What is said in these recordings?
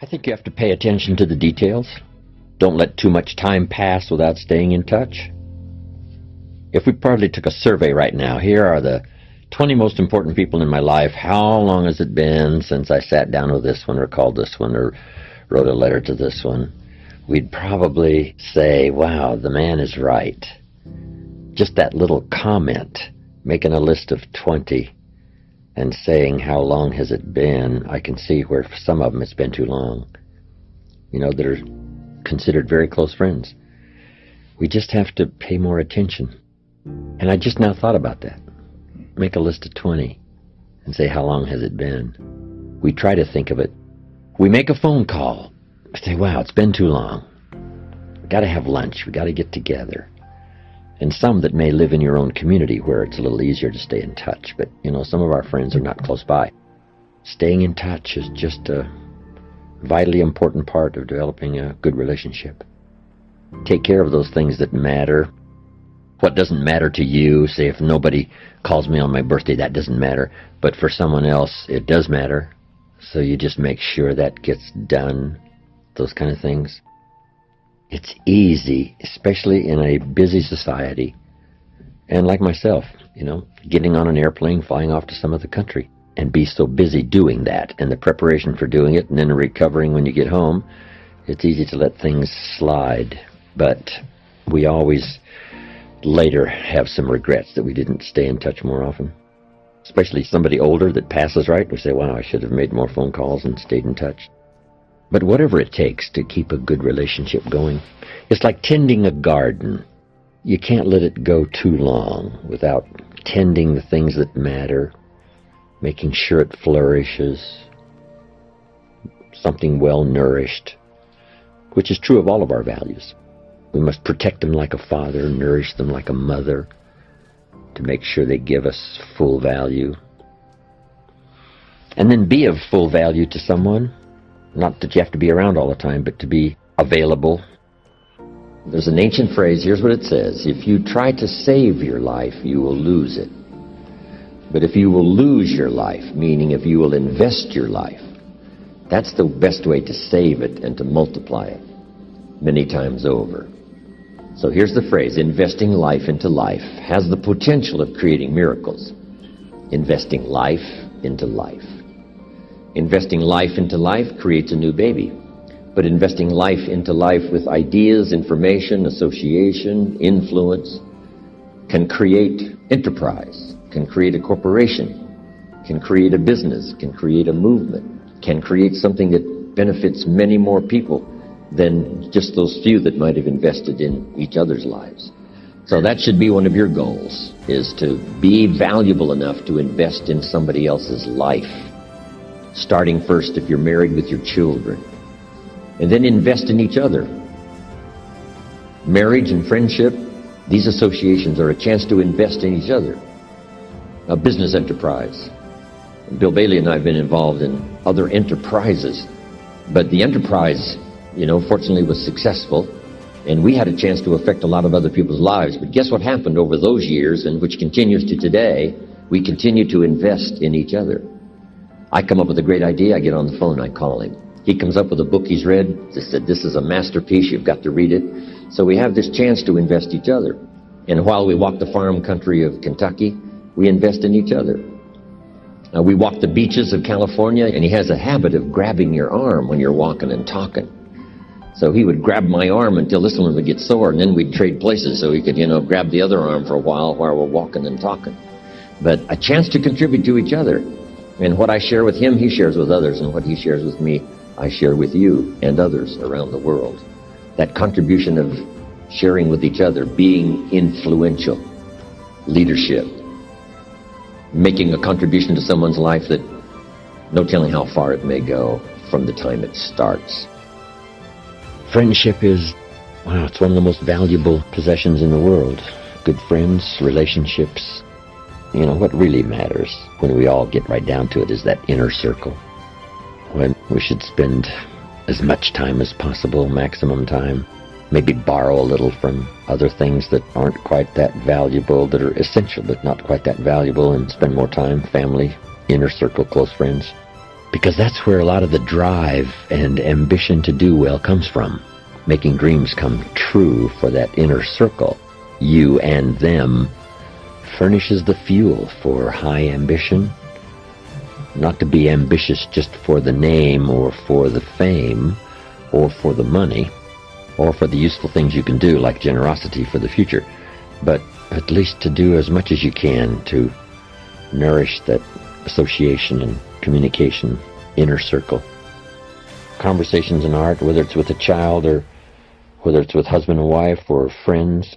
I think you have to pay attention to the details. Don't let too much time pass without staying in touch. If we probably took a survey right now, here are the 20 most important people in my life. How long has it been since I sat down with this one or called this one or wrote a letter to this one? We'd probably say, wow, the man is right. Just that little comment, making a list of 20 and saying how long has it been, I can see where for some of them it's been too long. You know, that are considered very close friends. We just have to pay more attention. And I just now thought about that. Make a list of 20 and say how long has it been. We try to think of it. We make a phone call. Say, wow, it's been too long. We got to have lunch. We got to get together. And some that may live in your own community where it's a little easier to stay in touch. But, you know, some of our friends are not close by. Staying in touch is just a vitally important part of developing a good relationship. Take care of those things that matter. What doesn't matter to you, say if nobody calls me on my birthday, that doesn't matter. But for someone else, it does matter. So you just make sure that gets done, those kind of things. It's easy, especially in a busy society. And like myself, you know, getting on an airplane, flying off to some other country, and be so busy doing that, and the preparation for doing it, and then recovering when you get home, it's easy to let things slide. But we always later have some regrets that we didn't stay in touch more often. Especially somebody older that passes, right? We say, wow, I should have made more phone calls and stayed in touch. But whatever it takes to keep a good relationship going, it's like tending a garden. You can't let it go too long without tending the things that matter, making sure it flourishes, something well nourished, which is true of all of our values. We must protect them like a father, nourish them like a mother, to make sure they give us full value. And then be of full value to someone. Not that you have to be around all the time, but to be available. There's an ancient phrase, here's what it says: if you try to save your life, you will lose it. But if you will lose your life, meaning if you will invest your life, that's the best way to save it and to multiply it many times over. So here's the phrase: investing life into life has the potential of creating miracles. Investing life into life. Investing life into life creates a new baby. But investing life into life with ideas, information, association, influence can create enterprise, can create a corporation, can create a business, can create a movement, can create something that benefits many more people than just those few that might have invested in each other's lives. So that should be one of your goals, is to be valuable enough to invest in somebody else's life. Starting first if you're married with your children. And then invest in each other. Marriage and friendship, these associations are a chance to invest in each other. A business enterprise. Bill Bailey and I have been involved in other enterprises. But the enterprise, you know, fortunately was successful, and we had a chance to affect a lot of other people's lives. But guess what happened over those years, and which continues to today? We continue to invest in each other. I come up with a great idea, I get on the phone, I call him. He comes up with a book he's read, just said, this is a masterpiece, you've got to read it. So we have this chance to invest each other. And while we walk the farm country of Kentucky, we invest in each other. We walk the beaches of California, and he has a habit of grabbing your arm when you're walking and talking. So he would grab my arm until this one would get sore, and then we'd trade places so he could, grab the other arm for a while we're walking and talking. But a chance to contribute to each other. And what I share with him, he shares with others, and what he shares with me, I share with you and others around the world. That contribution of sharing with each other, being influential, leadership, making a contribution to someone's life that no telling how far it may go from the time it starts. Friendship is, it's one of the most valuable possessions in the world. Good friends, relationships. What really matters when we all get right down to it is that inner circle. When we should spend as much time as possible, maximum time, maybe borrow a little from other things that aren't quite that valuable, that are essential but not quite that valuable, and spend more time, family, inner circle, close friends. Because that's where a lot of the drive and ambition to do well comes from. Making dreams come true for that inner circle, you and them, furnishes the fuel for high ambition. Not to be ambitious just for the name or for the fame or for the money or for the useful things you can do like generosity for the future, but at least to do as much as you can to nourish that association and communication inner circle. Conversations in art, whether it's with a child or whether it's with husband and wife or friends.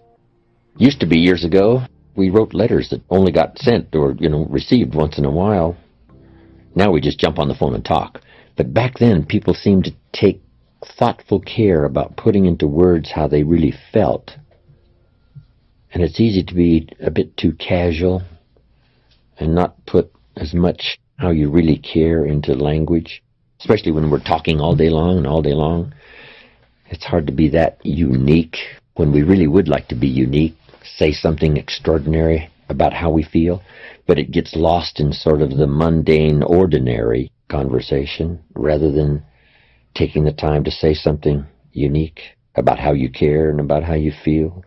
Used to be years ago, we wrote letters that only got sent or, received once in a while. Now we just jump on the phone and talk. But back then, people seemed to take thoughtful care about putting into words how they really felt. And it's easy to be a bit too casual and not put as much how you really care into language, especially when we're talking all day long and all day long. It's hard to be that unique when we really would like to be unique, say something extraordinary about how we feel, but it gets lost in sort of the mundane, ordinary conversation rather than taking the time to say something unique about how you care and about how you feel.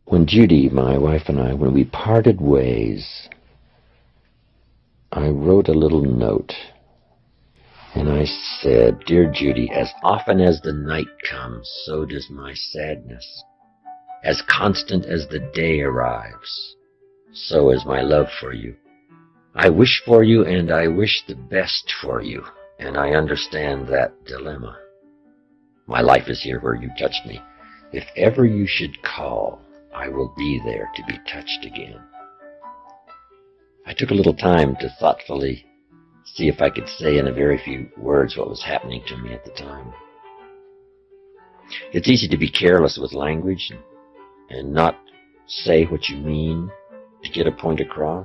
When Judy, my wife, and I, when we parted ways, I wrote a little note, and I said, "Dear Judy, as often as the night comes, so does my sadness. As constant as the day arrives, so is my love for you. I wish for you, and I wish the best for you, and I understand that dilemma. My life is here where you touched me. If ever you should call, I will be there to be touched again." I took a little time to thoughtfully see if I could say in a very few words what was happening to me at the time. It's easy to be careless with language and not say what you mean to get a point across.